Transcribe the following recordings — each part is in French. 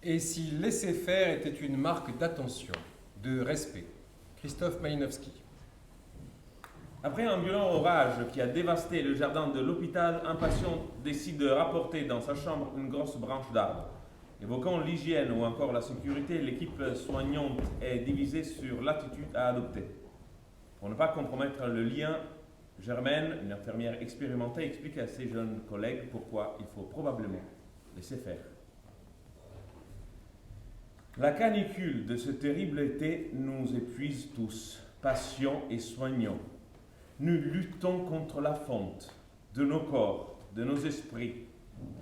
Et si laisser faire était une marque d'attention, de respect. Christophe Malinowski. Après un violent orage qui a dévasté le jardin de l'hôpital, un patient décide de rapporter dans sa chambre une grosse branche d'arbre. Évoquant l'hygiène ou encore la sécurité, l'équipe soignante est divisée sur l'attitude à adopter. Pour ne pas compromettre le lien, Germaine, une infirmière expérimentée, explique à ses jeunes collègues pourquoi il faut probablement laisser faire. La canicule de ce terrible été nous épuise tous, patients et soignants. Nous luttons contre la fonte de nos corps, de nos esprits,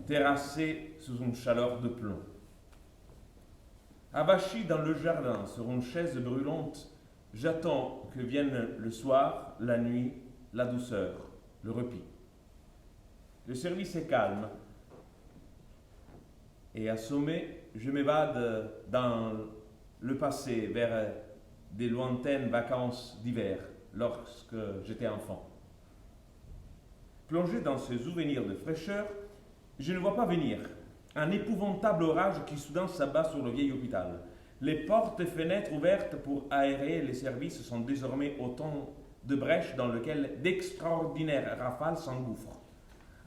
terrassés sous une chaleur de plomb. Abachi dans le jardin sur une chaise brûlante, j'attends que vienne le soir, la nuit, la douceur, le repos. Le service est calme et assommé, je m'évade dans le passé vers des lointaines vacances d'hiver lorsque j'étais enfant. Plongé dans ce souvenir de fraîcheur, je ne vois pas venir un épouvantable orage qui soudain s'abat sur le vieil hôpital. Les portes et fenêtres ouvertes pour aérer les services sont désormais autant de brèches dans lesquelles d'extraordinaires rafales s'engouffrent.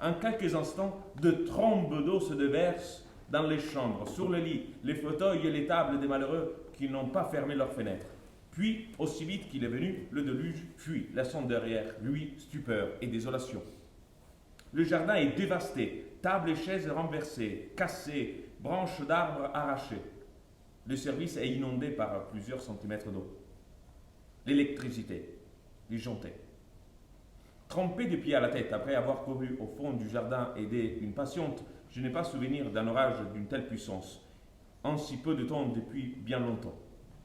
En quelques instants, de trombes d'eau se déversent dans les chambres, sur le lit, les fauteuils et les tables des malheureux qui n'ont pas fermé leurs fenêtres. Puis, aussi vite qu'il est venu, le déluge fuit, laissant derrière lui stupeur et désolation. Le jardin est dévasté, tables et chaises renversées, cassées, branches d'arbres arrachées. Le service est inondé par plusieurs centimètres d'eau. L'électricité, disjonctée. Trempé des pieds à la tête, après avoir couru au fond du jardin aider une patiente, je n'ai pas souvenir d'un orage d'une telle puissance, en si peu de temps depuis bien longtemps.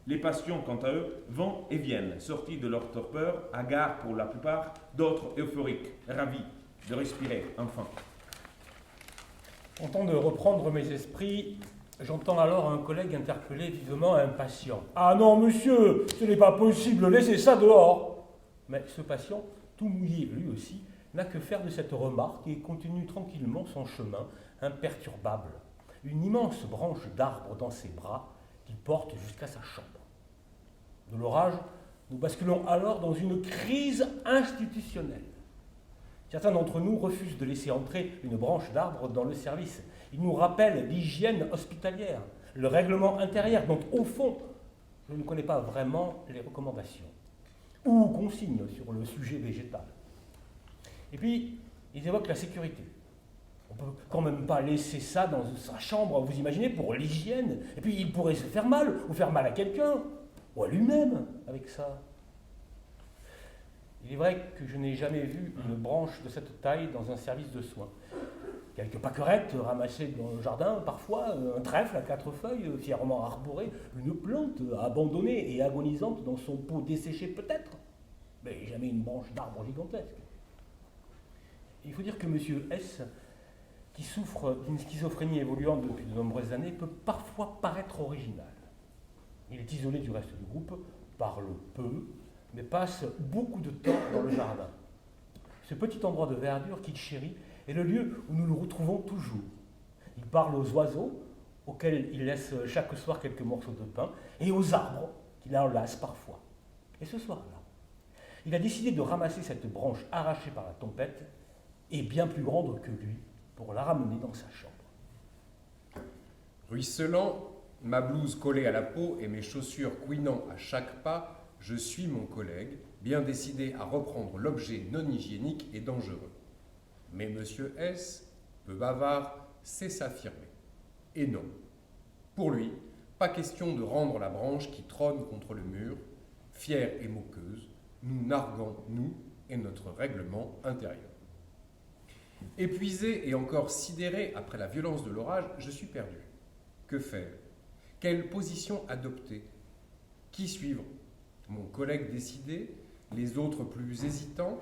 Les patients, quant à eux, vont et viennent, sortis de leur torpeur, hagards pour la plupart, d'autres euphoriques, ravis de respirer, enfin. Content de reprendre mes esprits, j'entends alors un collègue interpeller vivement un patient. « Ah non, monsieur, ce n'est pas possible, laissez ça dehors !» Mais ce patient, tout mouillé lui aussi, n'a que faire de cette remarque et continue tranquillement son chemin, imperturbable, une immense branche d'arbre dans ses bras qu'il porte jusqu'à sa chambre. De l'orage, nous basculons alors dans une crise institutionnelle. Certains d'entre nous refusent de laisser entrer une branche d'arbre dans le service. Ils nous rappellent l'hygiène hospitalière, le règlement intérieur, dont au fond, je ne connais pas vraiment les recommandations ou consignes sur le sujet végétal. Et puis, ils évoquent la sécurité. On ne peut quand même pas laisser ça dans sa chambre, vous imaginez, pour l'hygiène. Et puis, il pourrait se faire mal, ou faire mal à quelqu'un, ou à lui-même, avec ça. Il est vrai que je n'ai jamais vu une branche de cette taille dans un service de soins. Quelques pâquerettes ramassées dans le jardin, parfois, un trèfle à 4 feuilles, fièrement arboré, une plante abandonnée et agonisante dans son pot desséché peut-être, mais jamais une branche d'arbre gigantesque. Il faut dire que M. S., qui souffre d'une schizophrénie évoluante depuis de nombreuses années, peut parfois paraître original. Il est isolé du reste du groupe, parle peu, mais passe beaucoup de temps dans le jardin. Ce petit endroit de verdure qu'il chérit est le lieu où nous le retrouvons toujours. Il parle aux oiseaux, auxquels il laisse chaque soir quelques morceaux de pain, et aux arbres, qu'il enlace parfois. Et ce soir-là, il a décidé de ramasser cette branche arrachée par la tempête, et bien plus grande que lui, pour la ramener dans sa chambre. Ruisselant, ma blouse collée à la peau et mes chaussures couinant à chaque pas, je suis mon collègue, bien décidé à reprendre l'objet non hygiénique et dangereux. Mais Monsieur S., peu bavard, sait s'affirmer. Et non. Pour lui, pas question de rendre la branche qui trône contre le mur, fière et moqueuse, nous narguant, nous et notre règlement intérieur. Épuisé et encore sidéré après la violence de l'orage, je suis perdu. Que faire? Quelle position adopter? Qui suivre? Mon collègue décidé, les autres plus hésitants?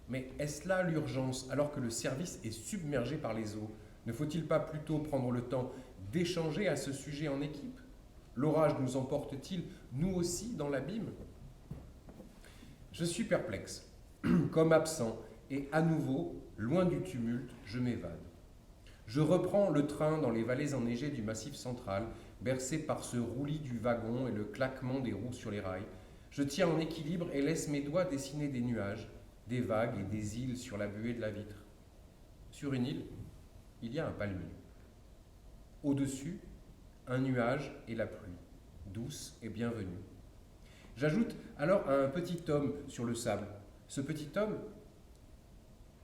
Mais est-ce là l'urgence alors que le service est submergé par les eaux? Ne faut-il pas plutôt prendre le temps d'échanger à ce sujet en équipe? L'orage nous emporte-t-il, nous aussi, dans l'abîme? Je suis perplexe, comme absent, et à nouveau, loin du tumulte, je m'évade. Je reprends le train dans les vallées enneigées du Massif central, bercé par ce roulis du wagon et le claquement des roues sur les rails. Je tiens en équilibre et laisse mes doigts dessiner des nuages, des vagues et des îles sur la buée de la vitre. Sur une île, il y a un palmier. Au-dessus, un nuage et la pluie, douce et bienvenue. J'ajoute alors un petit homme sur le sable. Ce petit homme,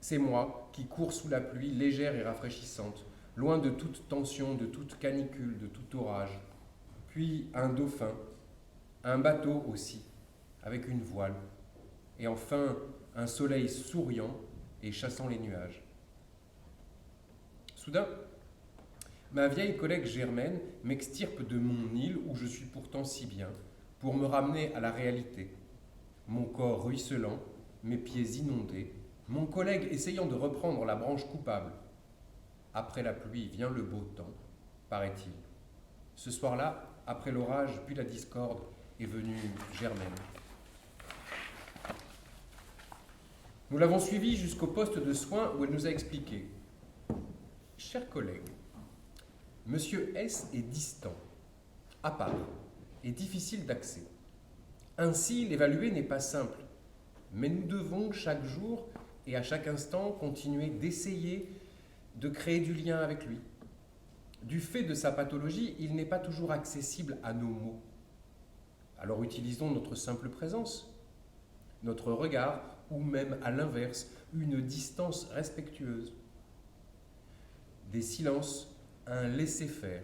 c'est moi qui cours sous la pluie légère et rafraîchissante, loin de toute tension, de toute canicule, de tout orage. Puis un dauphin, un bateau aussi, avec une voile. Et enfin, un soleil souriant et chassant les nuages. Soudain, ma vieille collègue Germaine m'extirpe de mon île où je suis pourtant si bien, pour me ramener à la réalité. Mon corps ruisselant, mes pieds inondés, mon collègue essayant de reprendre la branche coupable. Après la pluie vient le beau temps, paraît-il. Ce soir-là, après l'orage puis la discorde, est venue Germaine. Nous l'avons suivie jusqu'au poste de soins où elle nous a expliqué. Chers collègues, Monsieur S est distant, à part, et difficile d'accès. Ainsi, l'évaluer n'est pas simple, mais nous devons chaque jour et à chaque instant continuer d'essayer de créer du lien avec lui. Du fait de sa pathologie, il n'est pas toujours accessible à nos mots. Alors utilisons notre simple présence, notre regard, ou même à l'inverse, une distance respectueuse. Des silences, un laisser-faire,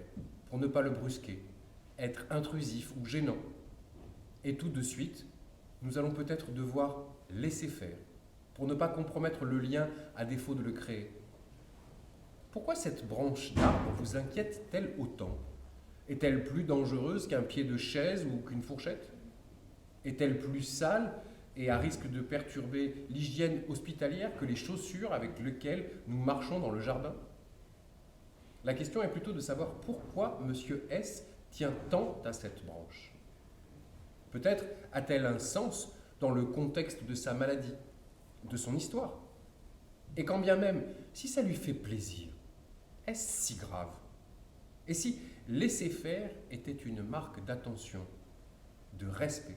pour ne pas le brusquer, être intrusif ou gênant. Et tout de suite, nous allons peut-être devoir laisser faire, pour ne pas compromettre le lien à défaut de le créer. Pourquoi cette branche d'arbre vous inquiète-t-elle autant? Est-elle plus dangereuse qu'un pied de chaise ou qu'une fourchette? Est-elle plus sale et à risque de perturber l'hygiène hospitalière que les chaussures avec lesquelles nous marchons dans le jardin? La question est plutôt de savoir pourquoi M. S tient tant à cette branche. Peut-être a-t-elle un sens dans le contexte de sa maladie, de son histoire. Et quand bien même, si ça lui fait plaisir, est-ce si grave? Et si laisser faire était une marque d'attention, de respect?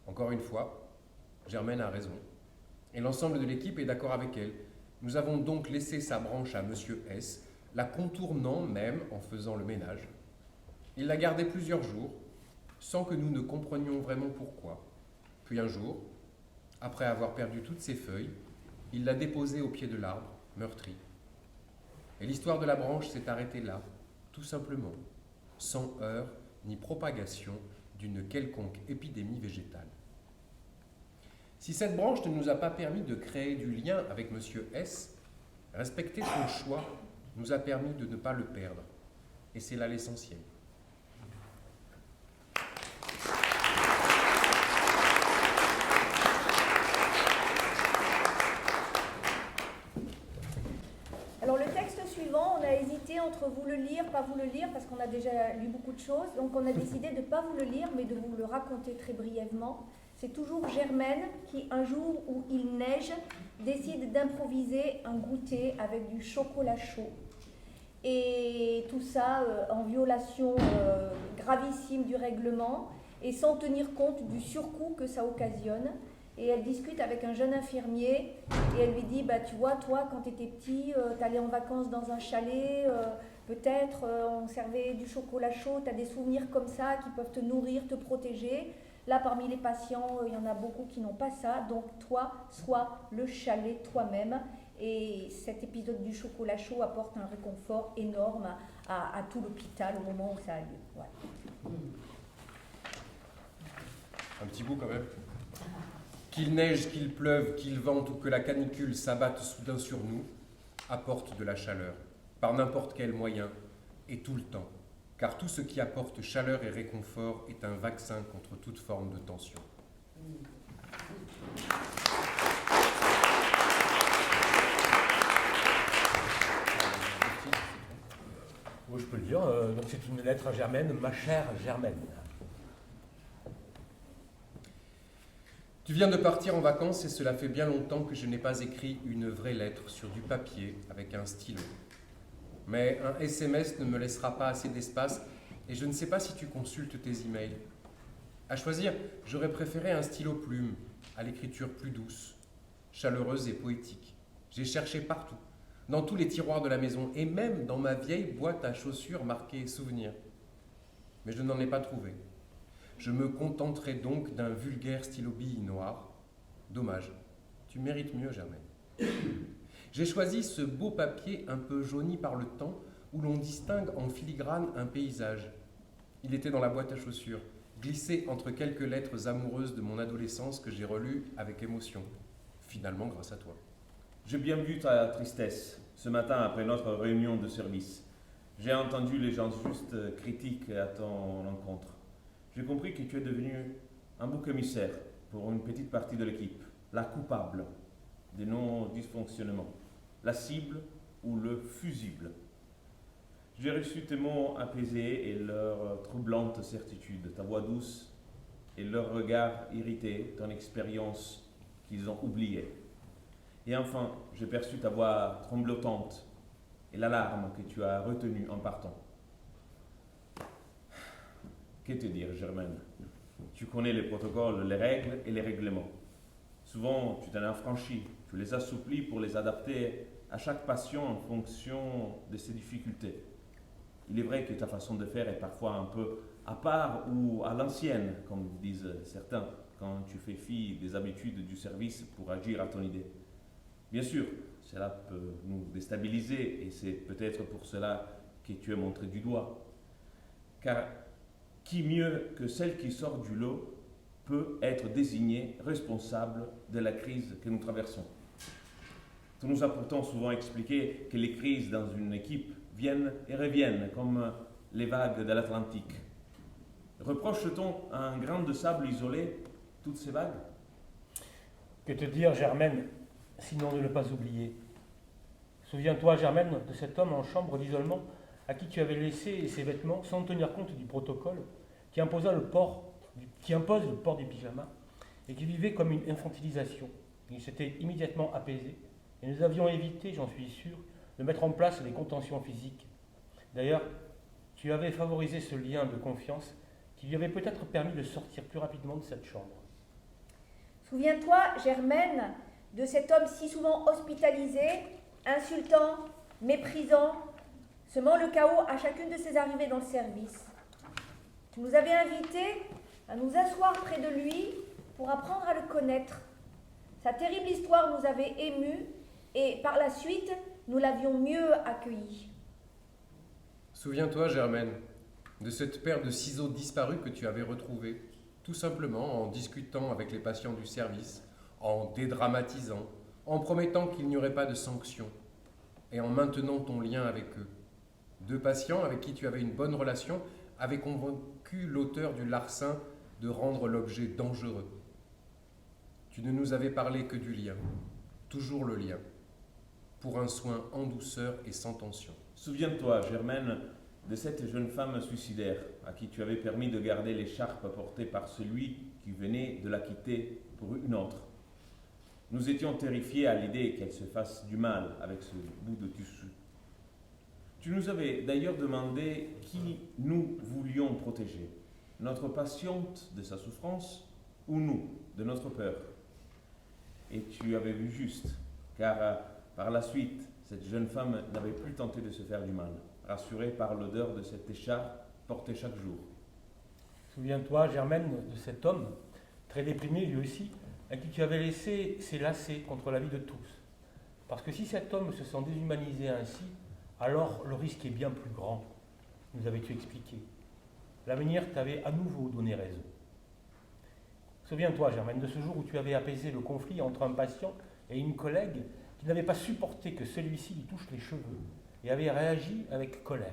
Encore une fois, Germaine a raison, et l'ensemble de l'équipe est d'accord avec elle. Nous avons donc laissé sa branche à Monsieur S, la contournant même en faisant le ménage. Il l'a gardée plusieurs jours, sans que nous ne comprenions vraiment pourquoi. Puis un jour, après avoir perdu toutes ses feuilles, il l'a déposée au pied de l'arbre, meurtri. Et l'histoire de la branche s'est arrêtée là, tout simplement, sans heurts ni propagation d'une quelconque épidémie végétale. Si cette branche ne nous a pas permis de créer du lien avec Monsieur S, respecter son choix nous a permis de ne pas le perdre. Et c'est là l'essentiel. Alors le texte suivant, on a hésité entre vous le lire, pas vous le lire, parce qu'on a déjà lu beaucoup de choses. Donc on a décidé de ne pas vous le lire, mais de vous le raconter très brièvement. C'est toujours Germaine qui, un jour où il neige, décide d'improviser un goûter avec du chocolat chaud. Et tout ça en violation gravissime du règlement et sans tenir compte du surcoût que ça occasionne. Et elle discute avec un jeune infirmier et elle lui dit bah, tu vois, toi, quand tu étais petit, tu allais en vacances dans un chalet, peut-être on servait du chocolat chaud, tu as des souvenirs comme ça qui peuvent te nourrir, te protéger. Là, parmi les patients, il y en a beaucoup qui n'ont pas ça. Donc, toi, sois le chalet toi-même. Et cet épisode du chocolat chaud apporte un réconfort énorme à tout l'hôpital au moment où ça a lieu. Voilà. Un petit bout quand même. Qu'il neige, qu'il pleuve, qu'il vente ou que la canicule s'abatte soudain sur nous, apporte de la chaleur, par n'importe quel moyen, et tout le temps. Car tout ce qui apporte chaleur et réconfort est un vaccin contre toute forme de tension. Oui, je peux le dire. Donc c'est une lettre à Germaine, ma chère Germaine. Tu viens de partir en vacances et cela fait bien longtemps que je n'ai pas écrit une vraie lettre sur du papier avec un stylo. Mais un SMS ne me laissera pas assez d'espace et je ne sais pas si tu consultes tes emails. À choisir, j'aurais préféré un stylo plume, à l'écriture plus douce, chaleureuse et poétique. J'ai cherché partout, dans tous les tiroirs de la maison et même dans ma vieille boîte à chaussures marquée Souvenirs. Mais je n'en ai pas trouvé. Je me contenterai donc d'un vulgaire stylo bille noir. Dommage, tu mérites mieux, Germaine. J'ai choisi ce beau papier un peu jauni par le temps où l'on distingue en filigrane un paysage. Il était dans la boîte à chaussures, glissé entre quelques lettres amoureuses de mon adolescence que j'ai relues avec émotion. Finalement, grâce à toi. J'ai bien vu ta tristesse ce matin après notre réunion de service. J'ai entendu les gens juste critiques à ton encontre. J'ai compris que tu es devenu un bouc émissaire pour une petite partie de l'équipe, la coupable des non-dysfonctionnements, la cible ou le fusible. J'ai reçu tes mots apaisés et leur troublante certitude, ta voix douce et leur regard irrité, ton expérience qu'ils ont oubliée. Et enfin, j'ai perçu ta voix tremblotante et l'alarme que tu as retenue en partant. Que te dire, Germaine? Tu connais les protocoles, les règles et les règlements. Souvent, tu t'en as affranchi, tu les assouplis pour les adapter à chaque patient en fonction de ses difficultés. Il est vrai que ta façon de faire est parfois un peu à part ou à l'ancienne, comme disent certains, quand tu fais fi des habitudes du service pour agir à ton idée. Bien sûr, cela peut nous déstabiliser et c'est peut-être pour cela que tu es montré du doigt. Car qui mieux que celle qui sort du lot peut être désignée responsable de la crise que nous traversons? Tu nous as pourtant souvent expliqué que les crises dans une équipe viennent et reviennent comme les vagues de l'Atlantique. Reproche-t-on à un grain de sable isolé toutes ces vagues? Que te dire, Germaine, sinon de ne pas oublier? Souviens-toi, Germaine, de cet homme en chambre d'isolement à qui tu avais laissé ses vêtements sans tenir compte du protocole qui impose le port du pyjama et qui vivait comme une infantilisation. Il s'était immédiatement apaisé et nous avions évité, j'en suis sûr, de mettre en place des contentions physiques. D'ailleurs, tu avais favorisé ce lien de confiance qui lui avait peut-être permis de sortir plus rapidement de cette chambre. Souviens-toi, Germaine, de cet homme si souvent hospitalisé, insultant, méprisant, semant le chaos à chacune de ses arrivées dans le service. Tu nous avais invités à nous asseoir près de lui pour apprendre à le connaître. Sa terrible histoire nous avait émus et par la suite, nous l'avions mieux accueilli. Souviens-toi, Germaine, de cette paire de ciseaux disparus que tu avais retrouvés, tout simplement en discutant avec les patients du service, en dédramatisant, en promettant qu'il n'y aurait pas de sanctions et en maintenant ton lien avec eux. Deux patients avec qui tu avais une bonne relation avaient convaincu l'auteur du larcin de rendre l'objet dangereux. Tu ne nous avais parlé que du lien, toujours le lien, pour un soin en douceur et sans tension. Souviens-toi, Germaine, de cette jeune femme suicidaire à qui tu avais permis de garder l'écharpe portée par celui qui venait de la quitter pour une autre. Nous étions terrifiés à l'idée qu'elle se fasse du mal avec ce bout de tissu. Tu nous avais d'ailleurs demandé qui nous voulions protéger, notre patiente de sa souffrance ou nous, de notre peur. Et tu avais vu juste, car par la suite, cette jeune femme n'avait plus tenté de se faire du mal, rassurée par l'odeur de cette écharpe portée chaque jour. Souviens-toi, Germaine, de cet homme, très déprimé lui aussi, à qui tu avais laissé ses lacets contre la vie de tous. Parce que si cet homme se sent déshumanisé ainsi, alors le risque est bien plus grand, nous avais-tu expliqué. L'avenir t'avait à nouveau donné raison. Souviens-toi, Germaine, de ce jour où tu avais apaisé le conflit entre un patient et une collègue qui n'avait pas supporté que celui-ci lui touche les cheveux et avait réagi avec colère.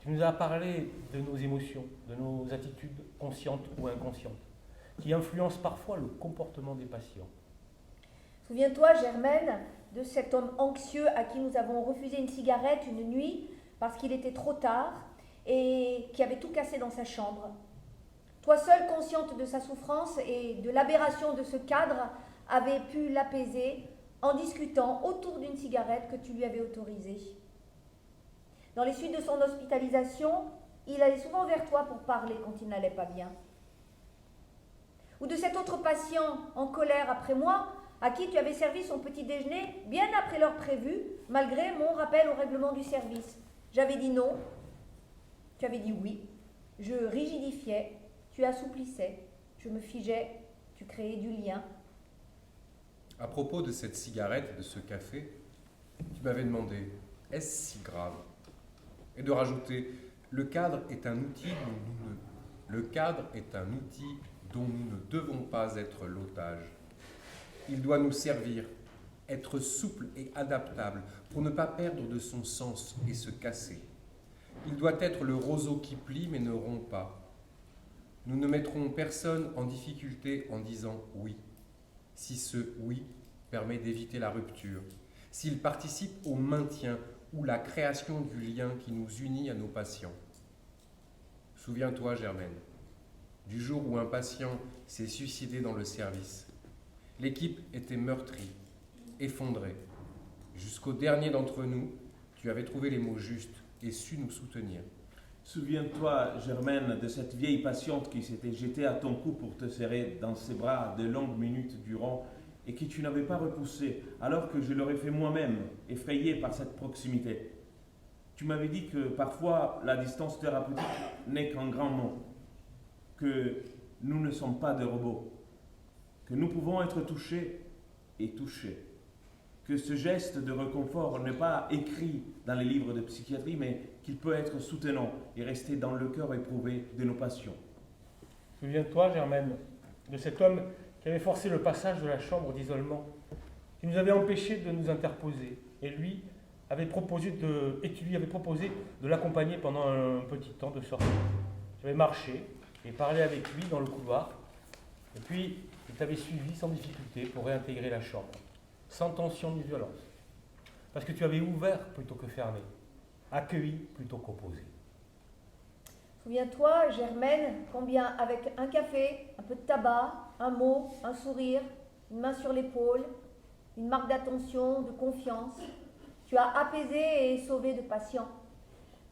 Tu nous as parlé de nos émotions, de nos attitudes conscientes ou inconscientes, qui influencent parfois le comportement des patients. Souviens-toi, Germaine, de cet homme anxieux à qui nous avons refusé une cigarette une nuit parce qu'il était trop tard et qui avait tout cassé dans sa chambre. Toi seule, consciente de sa souffrance et de l'aberration de ce cadre, avais pu l'apaiser en discutant autour d'une cigarette que tu lui avais autorisée. Dans les suites de son hospitalisation, il allait souvent vers toi pour parler quand il n'allait pas bien. Ou de cet autre patient en colère après moi, à qui tu avais servi son petit déjeuner bien après l'heure prévue, malgré mon rappel au règlement du service. J'avais dit non, tu avais dit oui, je rigidifiais, tu assouplissais, je me figeais, tu créais du lien. À propos de cette cigarette et de ce café, tu m'avais demandé, est-ce si grave? Et de rajouter, le cadre est un outil dont nous ne devons pas être l'otage. Il doit nous servir, être souple et adaptable pour ne pas perdre de son sens et se casser. Il doit être le roseau qui plie mais ne rompt pas. Nous ne mettrons personne en difficulté en disant oui, si ce oui permet d'éviter la rupture, s'il participe au maintien ou la création du lien qui nous unit à nos patients. Souviens-toi, Germaine, du jour où un patient s'est suicidé dans le service. L'équipe était meurtrie, effondrée. Jusqu'au dernier d'entre nous, tu avais trouvé les mots justes et su nous soutenir. Souviens-toi, Germaine, de cette vieille patiente qui s'était jetée à ton cou pour te serrer dans ses bras de longues minutes durant et que tu n'avais pas repoussée, alors que je l'aurais fait moi-même, effrayé par cette proximité. Tu m'avais dit que parfois la distance thérapeutique n'est qu'un grand mot, que nous ne sommes pas des robots, que nous pouvons être touchés et touchés, que ce geste de réconfort n'est pas écrit dans les livres de psychiatrie, mais qu'il peut être soutenant et rester dans le cœur éprouvé de nos patients. Souviens-toi, Germaine, de cet homme qui avait forcé le passage de la chambre d'isolement, qui nous avait empêchés de nous interposer, et tu lui avais proposé de l'accompagner pendant un petit temps de sortie. J'avais marché et parlé avec lui dans le couloir, et puis il t'avait suivi sans difficulté pour réintégrer la chambre, sans tension ni violence, parce que tu avais ouvert plutôt que fermé, accueilli plutôt qu'opposé. Souviens-toi, Germaine, combien avec un café, un peu de tabac, un mot, un sourire, une main sur l'épaule, une marque d'attention, de confiance, tu as apaisé et sauvé de patients.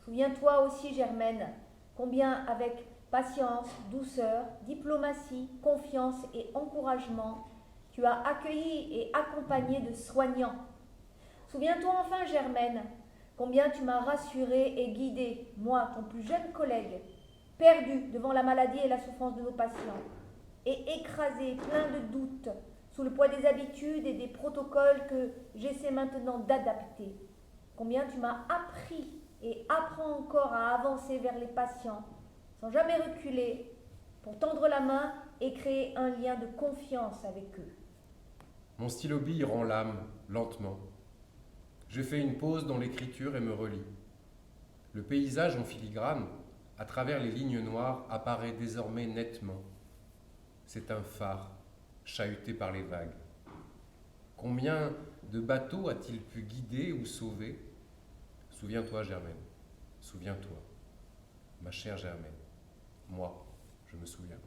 Souviens-toi aussi, Germaine, combien avec patience, douceur, diplomatie, confiance et encouragement, tu as accueilli et accompagné de soignants. Souviens-toi enfin, Germaine, combien tu m'as rassuré et guidé, moi, ton plus jeune collègue, perdu devant la maladie et la souffrance de nos patients, et écrasé, plein de doutes, sous le poids des habitudes et des protocoles que j'essaie maintenant d'adapter. Combien tu m'as appris et apprends encore à avancer vers les patients, sans jamais reculer, pour tendre la main et créer un lien de confiance avec eux. Mon stylo bille rend l'âme, lentement. Je fais une pause dans l'écriture et me relis. Le paysage en filigrane, à travers les lignes noires, apparaît désormais nettement. C'est un phare, chahuté par les vagues. Combien de bateaux a-t-il pu guider ou sauver? Souviens-toi, Germaine, souviens-toi, ma chère Germaine. Moi, je me souviens.